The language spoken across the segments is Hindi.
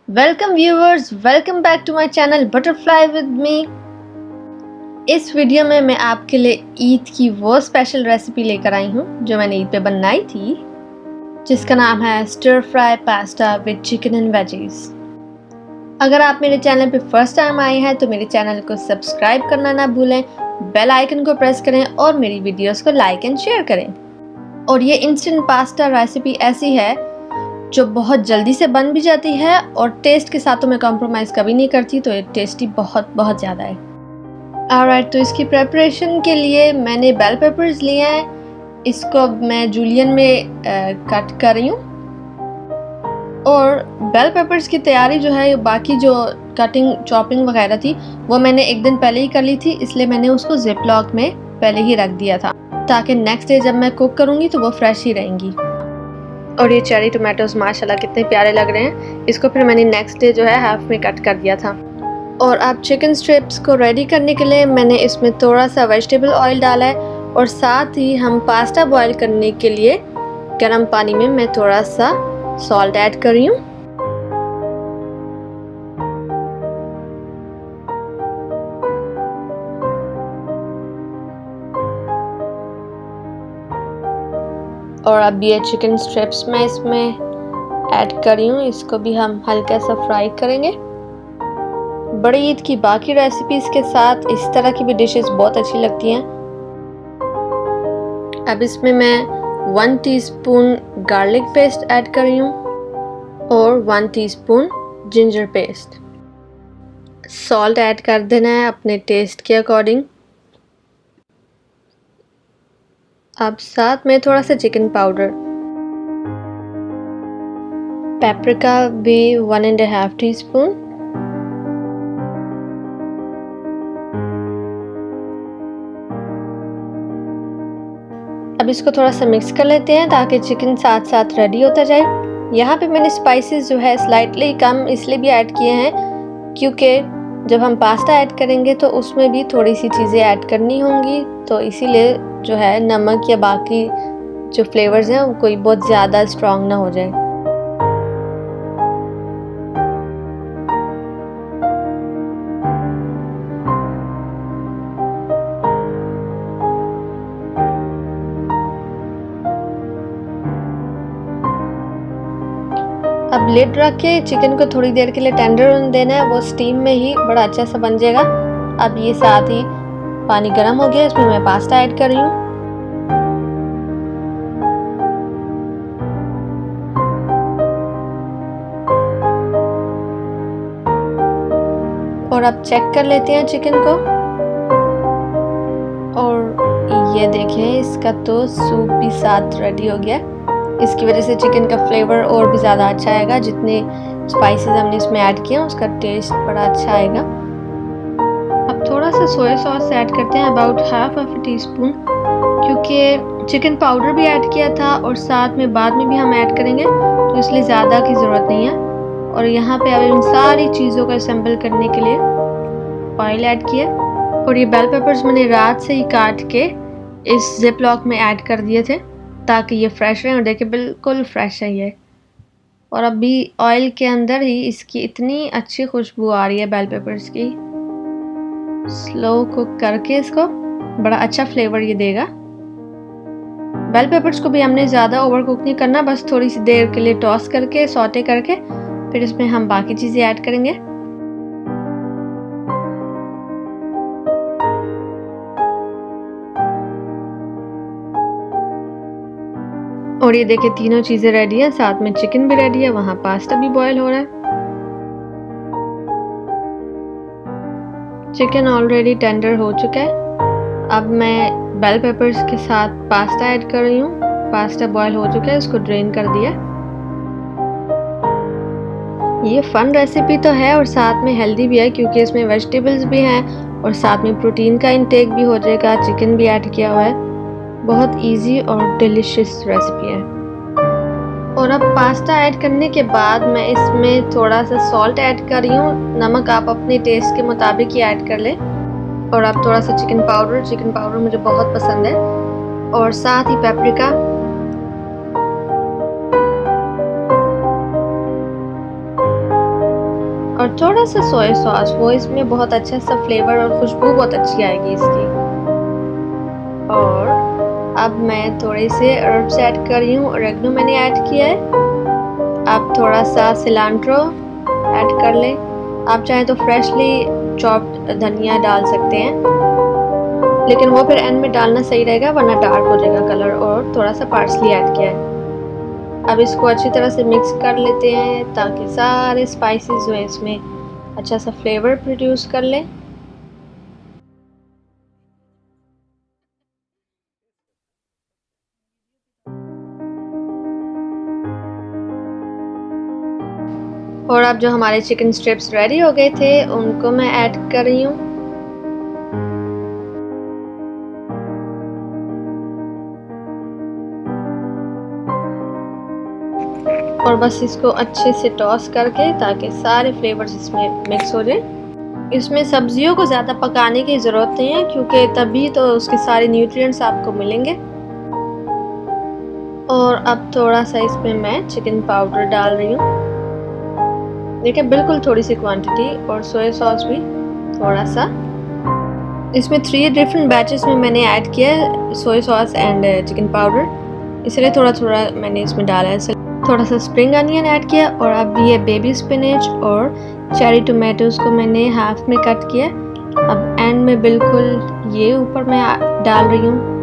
Welcome viewers, welcome back to my channel butterfly with me. इस वीडियो में मैं आपके लिए ईद की वो स्पेशल रेसिपी लेकर आई हूँ जो मैंने ईद पे बनाई थी, जिसका नाम है stir fry pasta with chicken and veggies. अगर आप मेरे चैनल पे फर्स्ट टाइम आए हैं तो मेरे चैनल को सब्सक्राइब करना ना भूलें, बेल आइकन को प्रेस करें और मेरी वीडियोस को लाइक एंड शेयर करें। और ये इंस्टेंट पास्ता रेसिपी ऐसी है जो बहुत जल्दी से बन भी जाती है और टेस्ट के साथ तो मैं कॉम्प्रोमाइज़ कभी नहीं करती, तो ये टेस्टी बहुत बहुत ज़्यादा है। ऑलराइट, तो इसकी प्रेपरेशन के लिए मैंने बेल पेपर्स लिए हैं। इसको अब मैं जूलियन में कट कर रही हूँ। और बेल पेपर्स की तैयारी जो है, बाकी जो कटिंग चॉपिंग वगैरह थी वो मैंने एक दिन पहले ही कर ली थी, इसलिए मैंने उसको जिप लॉक में पहले ही रख दिया था ताकि नेक्स्ट डे जब मैं कुक करूँगी तो वो फ्रेश ही रहेंगी। और ये चेरी टोमेटोज माशाल्लाह कितने प्यारे लग रहे हैं। इसको फिर मैंने नेक्स्ट डे जो है हाफ में कट कर दिया था। और अब चिकन स्ट्रिप्स को रेडी करने के लिए मैंने इसमें थोड़ा सा वेजिटेबल ऑयल डाला है और साथ ही हम पास्ता बॉईल करने के लिए गर्म पानी में मैं थोड़ा सा सॉल्ट ऐड कर रही हूँ। और अब ये चिकन स्ट्रिप्स मैं इसमें ऐड कर रही हूँ। इसको भी हम हल्का सा फ्राई करेंगे। बड़ी ईद की बाकी रेसिपीज के साथ इस तरह की भी डिशेस बहुत अच्छी लगती हैं। अब इसमें मैं 1 टीस्पून गार्लिक पेस्ट ऐड कर रही हूँ और 1 teaspoon ginger paste. Salt add कर देना है अपने टेस्ट के अकॉर्डिंग। अब साथ में थोड़ा सा चिकन पाउडर, पेपरिका भी 1.5 टीस्पून, अब इसको थोड़ा सा मिक्स कर लेते हैं ताकि चिकन साथ साथ रेडी होता जाए। यहाँ पे मैंने स्पाइसेस जो है स्लाइटली कम इसलिए भी ऐड किए हैं क्योंकि जब हम पास्ता ऐड करेंगे तो उसमें भी थोड़ी सी चीज़ें ऐड करनी होंगी, तो इसीलिए जो है नमक या बाकी जो फ्लेवर्स हैं वो कोई बहुत ज़्यादा स्ट्रॉन्ग ना हो जाए। अब लिड रख के चिकन को थोड़ी देर के लिए टेंडर होने देना है, वो स्टीम में ही बड़ा अच्छा सा बन जाएगा। अब ये साथ ही पानी गर्म हो गया, इसमें मैं पास्ता ऐड कर रही हूँ। और अब चेक कर लेते हैं चिकन को। और ये देखें, इसका तो सूप भी साथ रेडी हो गया। इसकी वजह से चिकन का फ्लेवर और भी ज़्यादा अच्छा आएगा। जितने स्पाइसेस हमने इसमें ऐड किए उसका टेस्ट बड़ा अच्छा आएगा। अब थोड़ा सा सोया सॉस ऐड करते हैं, अबाउट हाफ टीस्पून, क्योंकि चिकन पाउडर भी ऐड किया था और साथ में बाद में भी हम ऐड करेंगे, तो इसलिए ज़्यादा की ज़रूरत नहीं है। और यहाँ पे अब इन सारी चीज़ों को असेंबल करने के लिए ऑयल ऐड किया। और ये बेल पेपर्स मैंने रात से ही काट के इस जिप लॉक में ऐड कर दिए थे ताकि ये फ्रेश रहे। और देखिए बिल्कुल फ्रेश है ये। और अभी ऑयल के अंदर ही इसकी इतनी अच्छी खुशबू आ रही है बेल पेपर्स की। स्लो कुक करके इसको बड़ा अच्छा फ्लेवर ये देगा। बेल पेपर्स को भी हमने ज़्यादा ओवर कुक नहीं करना, बस थोड़ी सी देर के लिए टॉस करके सौटे करके फिर इसमें हम बाकी चीज़ें ऐड करेंगे। और ये देखिए तीनों चीज़ें रेडी है, साथ में चिकन भी रेडी है, वहाँ पास्ता भी बॉयल हो रहा है। चिकन ऑलरेडी टेंडर हो चुका है। अब मैं बेल पेपर्स के साथ पास्ता ऐड कर रही हूँ। पास्ता बॉयल हो चुका है, इसको ड्रेन कर दिया। ये फन रेसिपी तो है और साथ में हेल्दी भी है क्योंकि इसमें वेजिटेबल्स भी हैं और साथ में प्रोटीन का इंटेक भी हो जाएगा। चिकन भी ऐड किया हुआ है। बहुत इजी और डिलीशियस रेसिपी है। और अब पास्ता ऐड करने के बाद मैं इसमें थोड़ा सा सॉल्ट ऐड कर रही हूँ। नमक आप अपने टेस्ट के मुताबिक ही ऐड कर लें। और अब थोड़ा सा चिकन पाउडर मुझे बहुत पसंद है। और साथ ही पेपरिका। और थोड़ा सा सोया सॉस, वो इसमें बहुत अच्छा सा फ्लेवर और खुशबू बहुत अच्छी आएगी इसकी। और अब मैं थोड़े से हर्ब्स ऐड कर रही हूँ। ऑरेगनो मैंने ऐड किया है। आप थोड़ा सा सिलांट्रो ऐड कर लें। आप चाहें तो फ्रेशली चॉप्ड धनिया डाल सकते हैं, लेकिन वो फिर एंड में डालना सही रहेगा, वरना डार्क हो जाएगा कलर। और थोड़ा सा पार्सली ऐड किया है। अब इसको अच्छी तरह से मिक्स कर लेते हैं ताकि सारे स्पाइसेस जो हैं इसमें अच्छा सा फ्लेवर प्रोड्यूस कर लें। और अब जो हमारे चिकन स्ट्रिप्स रेडी हो गए थे उनको मैं ऐड कर रही हूँ। और बस इसको अच्छे से टॉस करके ताकि सारे फ्लेवर्स इसमें मिक्स हो जाए। इसमें सब्जियों को ज़्यादा पकाने की ज़रूरत नहीं है, क्योंकि तभी तो उसके सारे न्यूट्रिएंट्स आपको मिलेंगे। और अब थोड़ा सा इसमें मैं चिकन पाउडर डाल रही हूँ। देखिए बिल्कुल थोड़ी सी क्वांटिटी, और सोया सॉस भी थोड़ा सा। इसमें 3 डिफरेंट बैचेस में मैंने ऐड किया है soya sauce and chicken powder, इसलिए थोड़ा थोड़ा मैंने इसमें डाला है। थोड़ा सा स्प्रिंग अनियन ऐड किया। और अब ये बेबी स्पिनच और चेरी टोमेटोज को मैंने हाफ में कट किया। अब एंड में बिल्कुल ये ऊपर मैं डाल रही हूँ।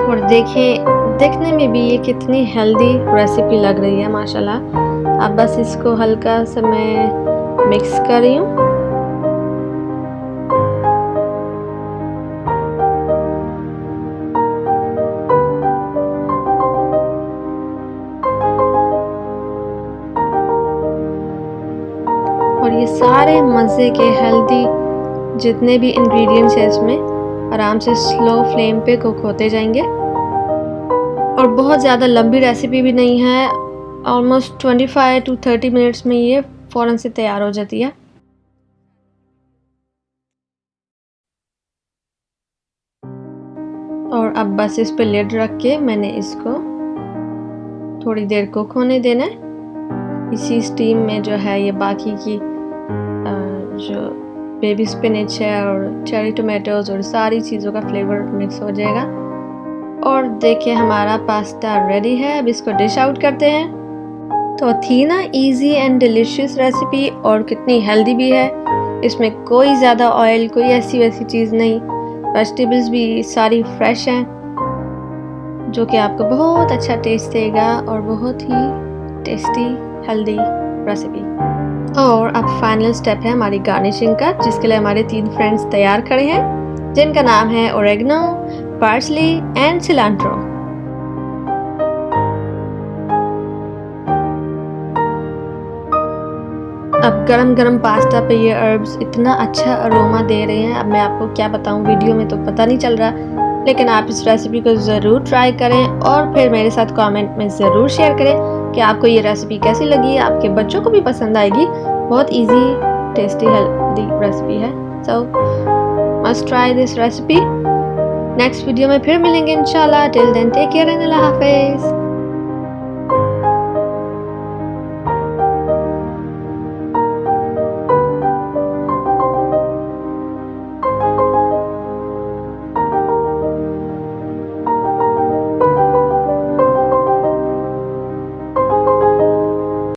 और देखें देखने में भी ये कितनी हेल्दी रेसिपी लग रही है माशाल्लाह। अब बस इसको हल्का सा मैं मिक्स कर रही हूँ। और ये सारे मज़े के हेल्दी जितने भी इंग्रेडिएंट्स हैं इसमें आराम से स्लो फ्लेम पे कुक होते जाएंगे। और बहुत ज़्यादा लंबी रेसिपी भी नहीं है, ऑलमोस्ट 25 to 30 मिनट्स में ये फ़ौरन से तैयार हो जाती है। और अब बस इस पे लिड रख के मैंने इसको थोड़ी देर कुक होने देना है। इसी स्टीम में जो है ये बाकी की जो बेबी स्पिनच है और चेरी टोमेटोज और सारी चीज़ों का फ्लेवर मिक्स हो जाएगा। और देखिए हमारा पास्ता रेडी है। अब इसको डिश आउट करते हैं। तो थी ना इजी एंड डिलीशियस रेसिपी, और कितनी हेल्दी भी है। इसमें कोई ज़्यादा ऑयल, कोई ऐसी वैसी चीज़ नहीं। वेजिटेबल्स भी सारी फ्रेश हैं, जो कि आपको बहुत अच्छा टेस्ट देगा और बहुत ही टेस्टी हेल्दी रेसिपी। और अब फाइनल स्टेप है हमारी गार्निशिंग का, जिसके लिए हमारे 3 फ्रेंड्स तैयार खड़े हैं, जिनका नाम है ओरेगनो, पार्सली एंड सिलांट्रो। अब गरम गरम पास्ता पे ये हर्ब्स इतना अच्छा अरोमा दे रहे हैं। अब मैं आपको क्या बताऊं, वीडियो में तो पता नहीं चल रहा, लेकिन आप इस रेसिपी को ज़रूर ट्राई करें और फिर मेरे साथ कमेंट में ज़रूर शेयर करें कि आपको ये रेसिपी कैसी लगी। आपके बच्चों को भी पसंद आएगी। बहुत इजी, टेस्टी, हेल्दी रेसिपी है। So must try this recipe. Next video में फिर मिलेंगे इंशाल्लाह। Till then take care and अल्लाह हाफिज़।